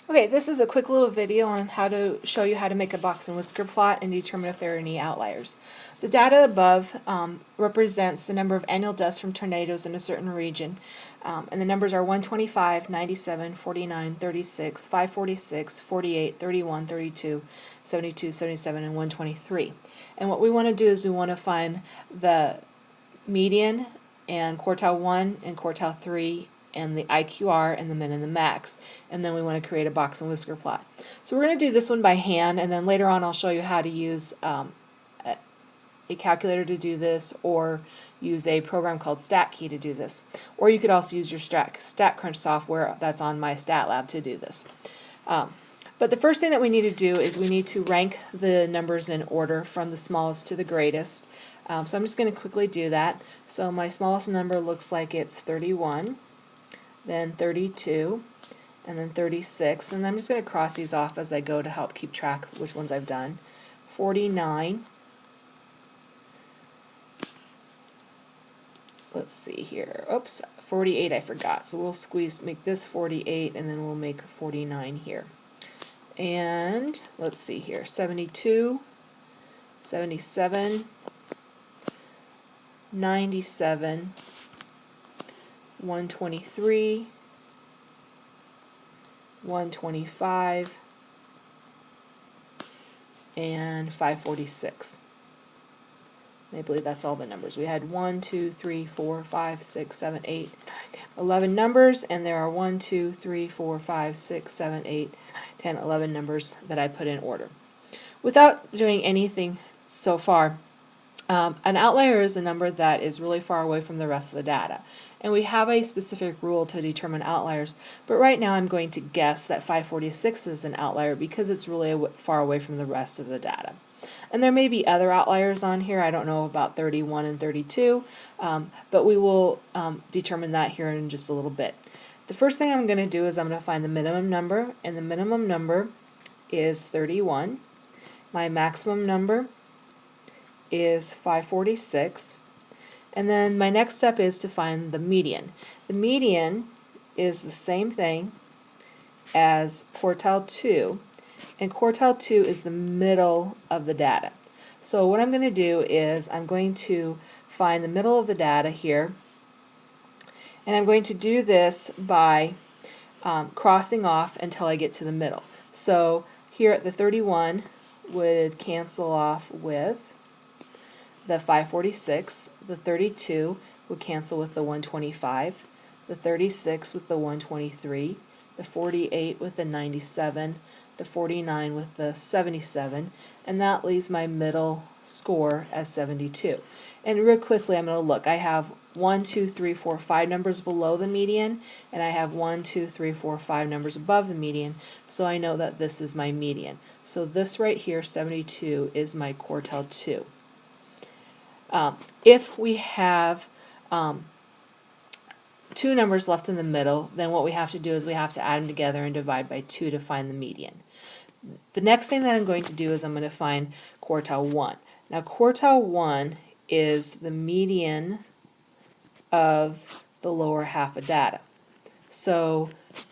Okay, this is a quick little video on how to show you how to make a box and whisker plot and determine if there are any outliers. The data above represents the number of annual deaths from tornadoes in a certain region, and the numbers are 125, 97, 49, 36, 546, 48, 31, 32, 72, 77, and 123. And what we want to do is we want to find the median and quartile 1 and quartile 3 and the IQR and the min and the max, and then we want to create a box and whisker plot. So we're going to do this one by hand, and then later on I'll show you how to use a calculator to do this, or use a program called StatKey to do this, or you could also use your StatCrunch software that's on my stat lab to do this. But the first thing that we need to do is we need to rank the numbers in order from the smallest to the greatest. So I'm just going to quickly do that. So my smallest number looks like it's 31, then 32, and then 36, and I'm just going to cross these off as I go to help keep track of which ones I've done. 49, let's see here, oops, 48 I forgot, so we'll make this 48, and then we'll make 49 here. And let's see here, 72, 77, 97, 123, 125, and 546. I believe that's all the numbers. We had 1, 2, 3, 4, 5, 6, 7, 8, 9, 10, 11 numbers, and there are 1, 2, 3, 4, 5, 6, 7, 8, 10, 11 numbers that I put in order. Without doing anything so far, an outlier is a number that is really far away from the rest of the data. And we have a specific rule to determine outliers, but right now I'm going to guess that 546 is an outlier because it's really far away from the rest of the data. And there may be other outliers on here. I don't know about 31 and 32, but we will determine that here in just a little bit. The first thing I'm going to do is I'm going to find the minimum number, and the minimum number is 31. My maximum number is 546, and then my next step is to find the median. The median is the same thing as quartile 2, and quartile 2 is the middle of the data. So what I'm going to do is I'm going to find the middle of the data here, and I'm going to do this by crossing off until I get to the middle. So here at the 31 would cancel off with the 546, the 32 would cancel with the 125, the 36 with the 123, the 48 with the 97, the 49 with the 77, and that leaves my middle score as 72. And real quickly I'm going to look. I have 1, 2, 3, 4, 5 numbers below the median, and I have 1, 2, 3, 4, 5 numbers above the median, so I know that this is my median. So this right here, 72, is my quartile 2. If we have two numbers left in the middle, then what we have to do is we have to add them together and divide by 2 to find the median. The next thing that I'm going to do is I'm going to find quartile 1. Now quartile 1 is the median of the lower half of data. So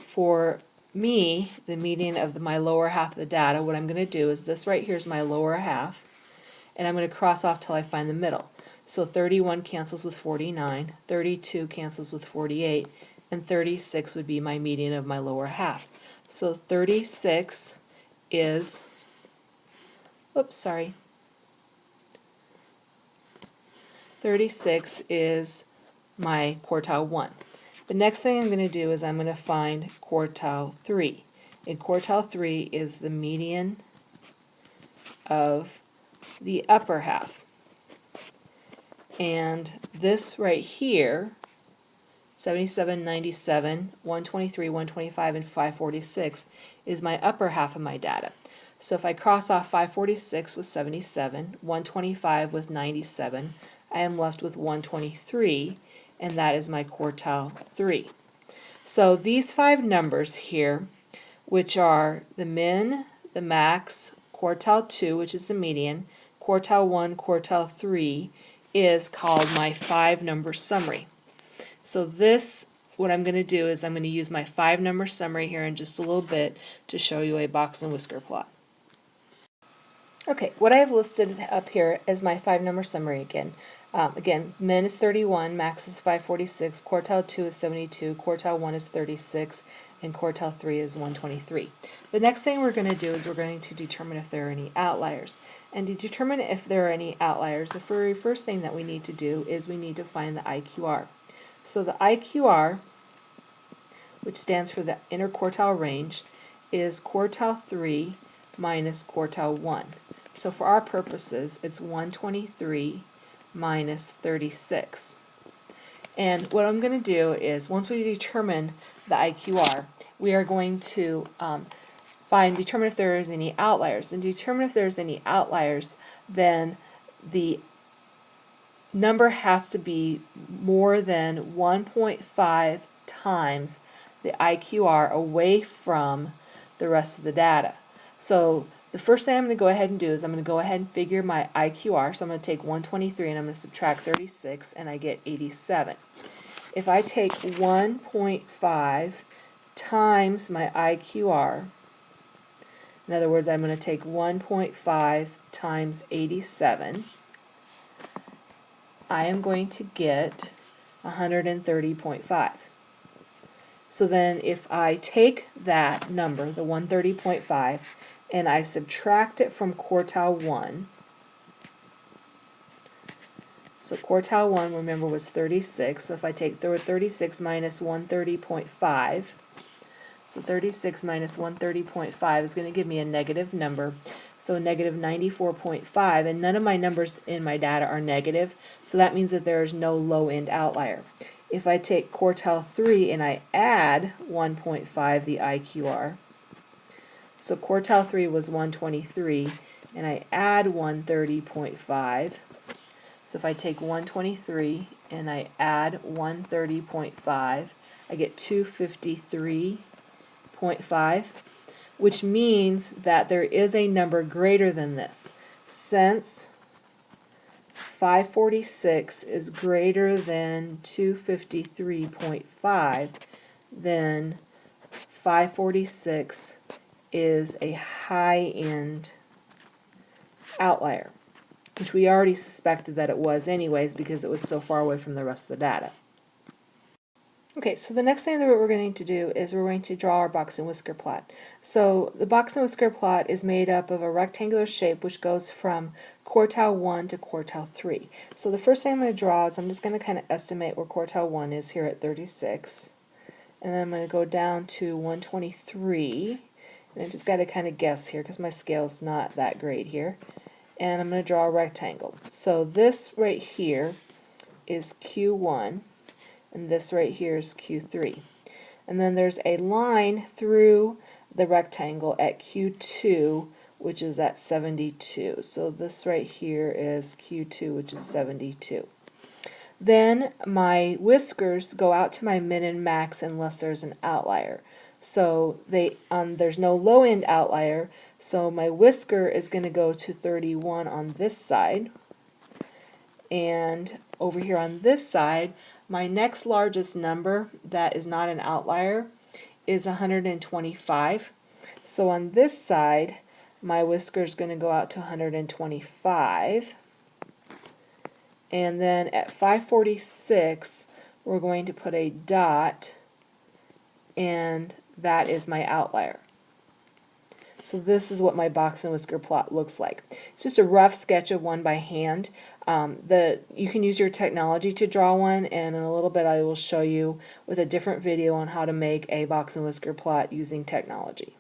for me, the median of my lower half of the data, what I'm going to do is this right here is my lower half, and I'm going to cross off till I find the middle. So 31 cancels with 49, 32 cancels with 48, and 36 would be my median of my lower half. So 36 is, oops, sorry, 36 is my quartile 1. The next thing I'm going to do is I'm going to find quartile 3. And quartile 3 is the median of the upper half. And this right here, 77, 97, 123, 125, and 546 is my upper half of my data. So if I cross off 546 with 77, 125 with 97, I am left with 123, and that is my quartile 3. So these 5 numbers here, which are the min, the max, quartile 2, which is the median, quartile 1, quartile 3, is called my 5-number summary. So this what I'm going to do is I'm going to use my 5-number summary here in just a little bit to show you a box and whisker plot. Okay, what I have listed up here is my 5-number summary again. Again, min is 31, max is 546, quartile 2 is 72, quartile 1 is 36, and quartile 3 is 123. The next thing we're going to do is we're going to determine if there are any outliers. And to determine if there are any outliers, the very first thing that we need to do is we need to find the IQR. So the IQR, which stands for the interquartile range, is quartile 3 minus quartile 1. So for our purposes, it's 123 minus 36. And what I'm going to do is, once we determine the IQR, we are going to determine if there is any outliers. And to determine if there's any outliers, then the number has to be more than 1.5 times the IQR away from the rest of the data. So the first thing I'm going to go ahead and do is I'm going to go ahead and figure my IQR. So I'm going to take 123 and I'm going to subtract 36 and I get 87. If I take 1.5 times my IQR, in other words, I'm going to take 1.5 times 87, I am going to get 130.5. So then if I take that number, the 130.5, and I subtract it from quartile 1, so quartile 1, remember, was 36, so if I take 36 minus 130.5, so 36 minus 130.5 is going to give me a negative number, so negative 94.5, and none of my numbers in my data are negative, so that means that there is no low-end outlier. If I take quartile 3 and I add 1.5, the IQR, so quartile 3 was 123, and I add 130.5, so if I take 123 and I add 130.5, I get 253.5, which means that there is a number greater than this. Since 546 is greater than 253.5, then 546 is a high-end outlier, which we already suspected that it was anyways because it was so far away from the rest of the data. Okay, so the next thing that we're going to do is we're going to draw our box and whisker plot. So the box and whisker plot is made up of a rectangular shape which goes from quartile 1 to quartile 3. So the first thing I'm going to draw is I'm just going to kind of estimate where quartile 1 is here at 36. And then I'm going to go down to 123. And I just got to kind of guess here because my scale's not that great here. And I'm going to draw a rectangle. So this right here is Q1. And this right here is Q3. And then there's a line through the rectangle at Q2, which is at 72. So this right here is Q2, which is 72. Then my whiskers go out to my min and max unless there's an outlier. So there's no low-end outlier, so my whisker is going to go to 31 on this side. And over here on this side, my next largest number that is not an outlier is 125. So on this side, my whisker is going to go out to 125. And then at 546, we're going to put a dot, and that is my outlier. So this is what my box and whisker plot looks like. It's just a rough sketch of one by hand. You can use your technology to draw one, and in a little bit I will show you with a different video on how to make a box and whisker plot using technology.